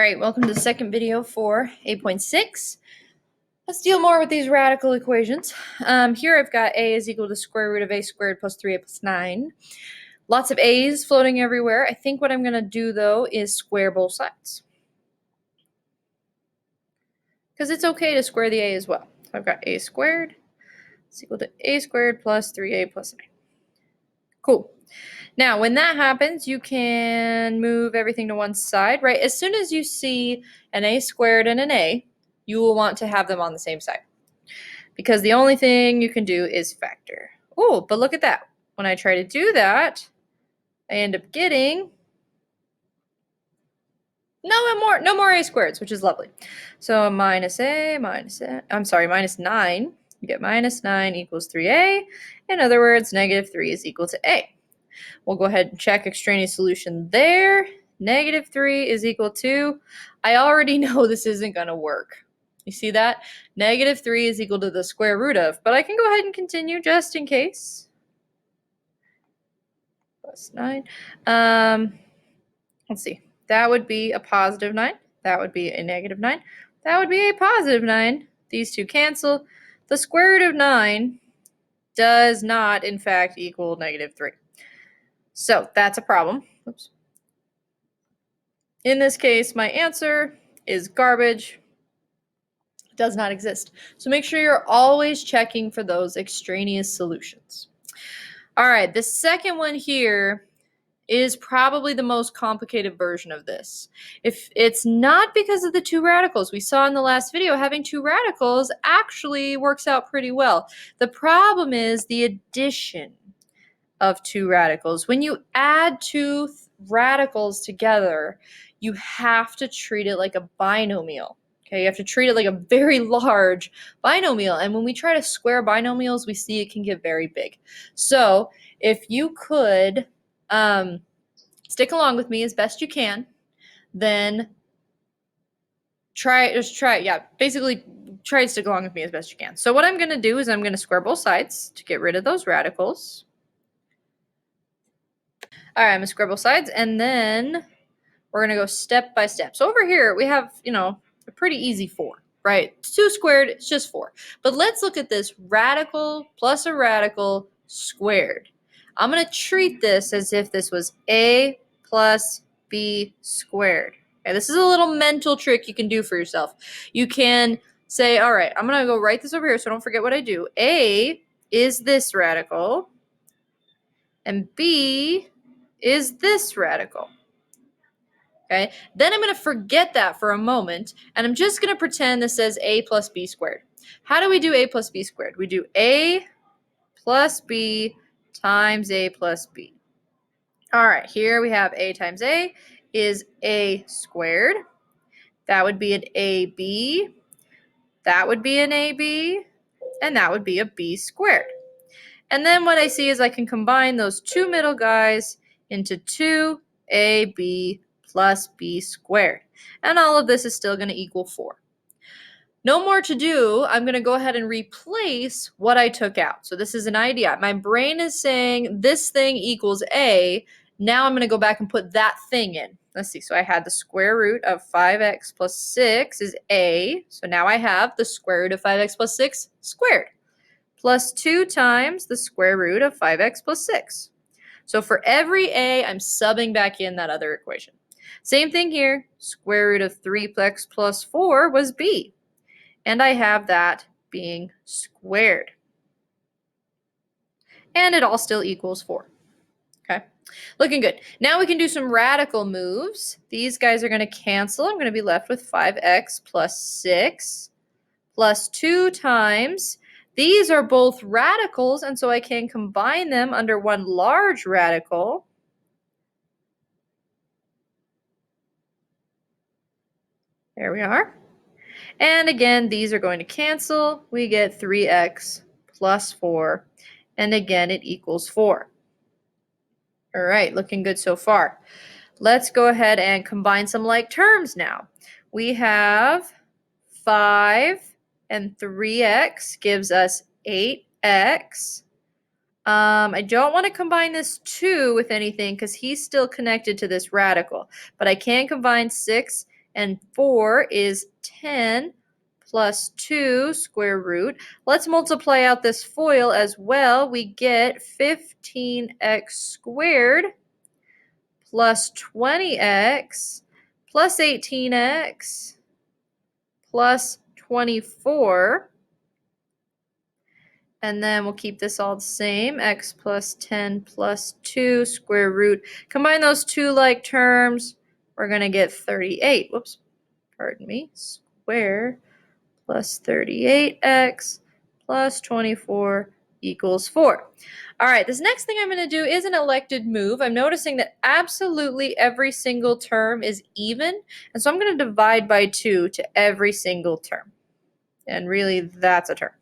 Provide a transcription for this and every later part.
right, welcome to the second video for 8.6. Let's deal more with these radical equations. Here I've got a is equal to square root of a squared plus 3a plus 9. Lots of a's floating everywhere. I think what I'm going to do, though, is square both sides. Because it's okay to square the a as well. So I've got a squared is equal to a squared plus 3a plus 9. Cool. Now, when that happens, you can move everything to one side, right? As soon as you see an a squared and an a, you will want to have them on the same side. Because the only thing you can do is factor. Oh, but look at that. When I try to do that, I end up getting no more a squareds, which is lovely. So minus 9. You get minus 9 equals 3a. In other words, negative 3 is equal to a. We'll go ahead and check extraneous solution there. Negative 3 is equal to, I already know this isn't going to work. You see that? Negative 3 is equal to the square root of, but I can go ahead and continue just in case. Plus 9. Let's see. That would be a positive 9. That would be a negative 9. That would be a positive 9. These two cancel. The square root of 9 does not, in fact, equal negative 3. So that's a problem. Oops. In this case, my answer is garbage. It does not exist. So make sure you're always checking for those extraneous solutions. All right, the second one here is probably the most complicated version of this. If it's not because of the two radicals we saw in the last video, having two radicals actually works out pretty well. The problem is the addition of two radicals. When you add two radicals together, you have to treat it like a binomial. Okay, you have to treat it like a very large binomial. And when we try to square binomials, we see it can get very big. So if you could stick along with me as best you can, then basically try to stick along with me as best you can. So what I'm going to do is I'm going to square both sides to get rid of those radicals. All right, I'm going to square both sides, and then we're going to go step by step. So over here, we have, a pretty easy 4, right? 2 squared, it's just 4. But let's look at this radical plus a radical squared. I'm going to treat this as if this was a plus b squared. Okay, this is a little mental trick you can do for yourself. You can say, all right, I'm going to go write this over here so I don't forget what I do. A is this radical, and b is this radical. Okay, then I'm going to forget that for a moment, and I'm just going to pretend this says a plus b squared. How do we do a plus b squared? We do a plus b times a plus b. All right, here we have a times a is a squared. That would be an ab. That would be an ab. And that would be a b squared. And then what I see is I can combine those two middle guys into 2ab plus b squared. And all of this is still going to equal 4. No more to do. I'm going to go ahead and replace what I took out. So this is an idea. My brain is saying this thing equals a. Now I'm going to go back and put that thing in. Let's see. So I had the square root of 5x plus 6 is a. So now I have the square root of 5x plus 6 squared plus 2 times the square root of 5x plus 6. So for every a, I'm subbing back in that other equation. Same thing here. Square root of 3x plus 4 was b. And I have that being squared. And it all still equals 4. Okay, looking good. Now we can do some radical moves. These guys are going to cancel. I'm going to be left with 5x plus 6 plus 2 times. These are both radicals, and so I can combine them under one large radical. There we are. And again, these are going to cancel. We get 3x plus 4. And again, it equals 4. All right, looking good so far. Let's go ahead and combine some like terms now. We have 5 and 3x gives us 8x. I don't want to combine this 2 with anything because he's still connected to this radical. But I can combine 6 and 4 is 10 plus 2 square root. Let's multiply out this FOIL as well. We get 15x squared plus 20x plus 18x plus 24. And then we'll keep this all the same. X plus 10 plus 2 square root. Combine those two like terms. We're going to get 38. Whoops. Pardon me. Square plus 38x plus 24 equals 4. All right, this next thing I'm going to do is an elected move. I'm noticing that absolutely every single term is even, and so I'm going to divide by 2 to every single term. And really, that's a term.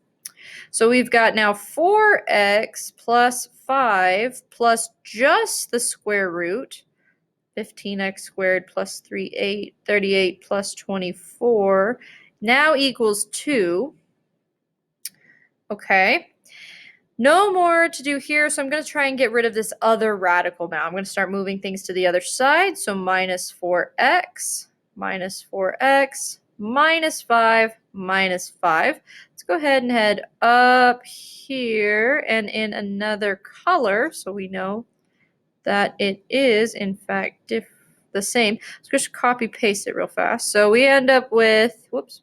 So we've got now 4x plus 5 plus just the square root, 15x squared plus 38 plus 24, now equals 2. Okay. No more to do here, so I'm going to try and get rid of this other radical now. I'm going to start moving things to the other side. So minus 4x, minus 4x, minus 5, minus 5. Let's go ahead and head up here and in another color so we know that it is, in fact, the same. Let's just copy paste it real fast. So we end up with, whoops,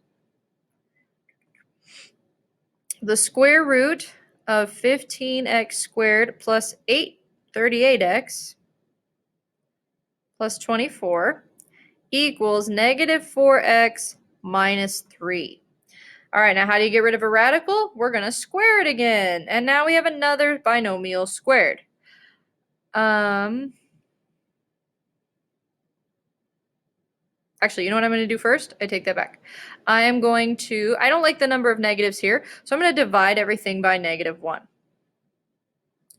the square root of 15x squared plus 38x plus 24 equals negative 4x minus 3. All right, now how do you get rid of a radical? We're going to square it again. And now we have another binomial squared. Actually, you know what I'm going to do first? I take that back. I don't like the number of negatives here, so I'm going to divide everything by negative 1.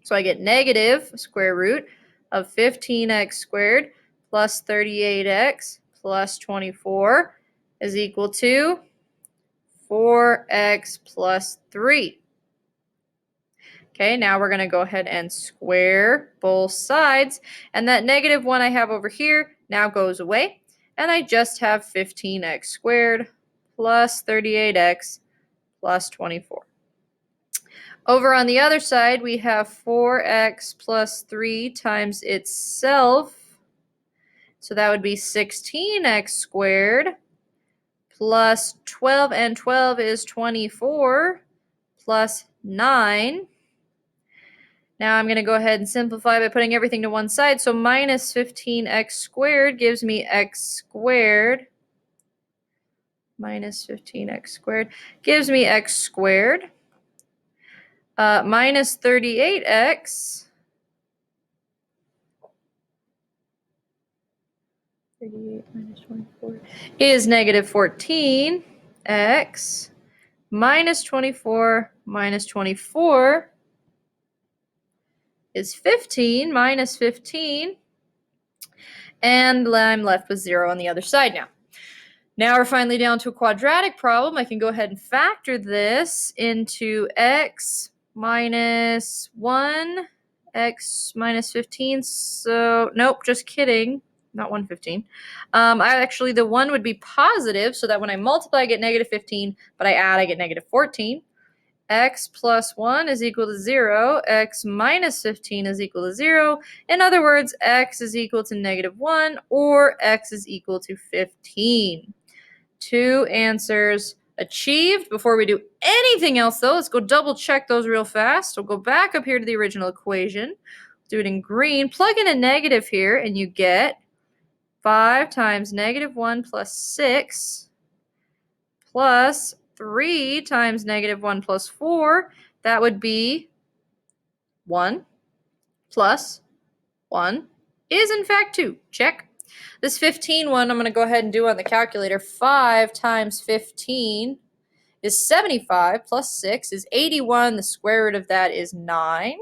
So I get negative square root of 15x squared plus 38x plus 24 is equal to 4x plus 3. Okay, now we're going to go ahead and square both sides. And that negative 1 I have over here now goes away. And I just have 15x squared plus 38x plus 24. Over on the other side, we have 4x plus 3 times itself. So that would be 16x squared plus 12, and 12 is 24, plus 9. Now I'm going to go ahead and simplify by putting everything to one side. So minus 15x squared gives me x squared. Minus 15x squared gives me x squared. Minus 38x. 38 minus 24 is negative 14x. Minus 24 minus 24 is 15 minus 15, and I'm left with 0 on the other side now. Now we're finally down to a quadratic problem. I can go ahead and factor this into x minus 1, x minus 15. So, nope, just kidding. Not 115. Actually, the 1 would be positive, so that when I multiply, I get negative 15, but I add, I get negative 14. X plus 1 is equal to 0. X minus 15 is equal to 0. In other words, x is equal to negative 1, or x is equal to 15. 2 answers achieved. Before we do anything else, though, let's go double check those real fast. We'll go back up here to the original equation. Do it in green. Plug in a negative here, and you get 5 times negative 1 plus 6 plus 3 times negative 1 plus 4, that would be 1 plus 1 is in fact 2. Check. This 15 one I'm going to go ahead and do on the calculator. 5 times 15 is 75 plus 6 is 81. The square root of that is 9.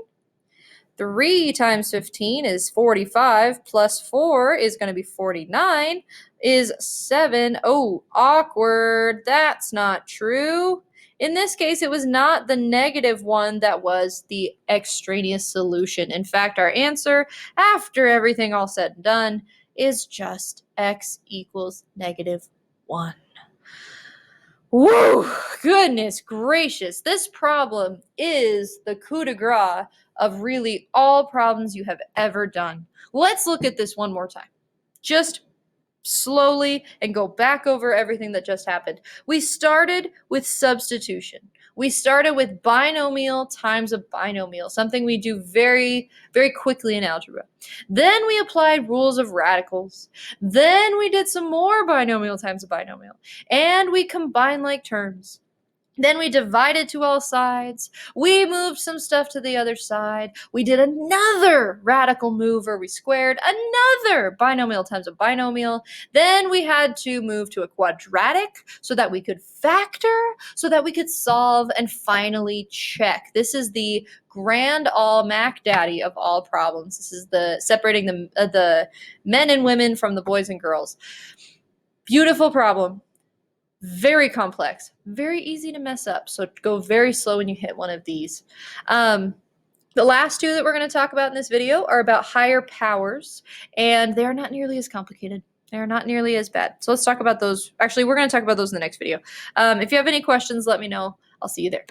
3 times 15 is 45 plus 4 is going to be 49 is 7. Oh, awkward. That's not true. In this case, it was not the negative 1 that was the extraneous solution. In fact, our answer, after everything all said and done, is just x equals -1. Whoa, goodness gracious. This problem is the coup de grace of really all problems you have ever done. Let's look at this one more time. Just slowly and go back over everything that just happened. We started with substitution. We started with binomial times a binomial, something we do very, very quickly in algebra. Then we applied rules of radicals. Then we did some more binomial times a binomial, and we combined like terms. Then we divided to all sides. We moved some stuff to the other side. We did another radical move where we squared another binomial times a binomial. Then we had to move to a quadratic so that we could factor, so that we could solve, and finally check. This is the grand all Mac Daddy of all problems. This is the separating the men and women from the boys and girls. Beautiful problem. Very complex, very easy to mess up. So go very slow when you hit one of these. The last two that we're going to talk about in this video are about higher powers, and they're not nearly as complicated. They're not nearly as bad. So let's talk about those. Actually, we're going to talk about those in the next video. If you have any questions, let me know. I'll see you there.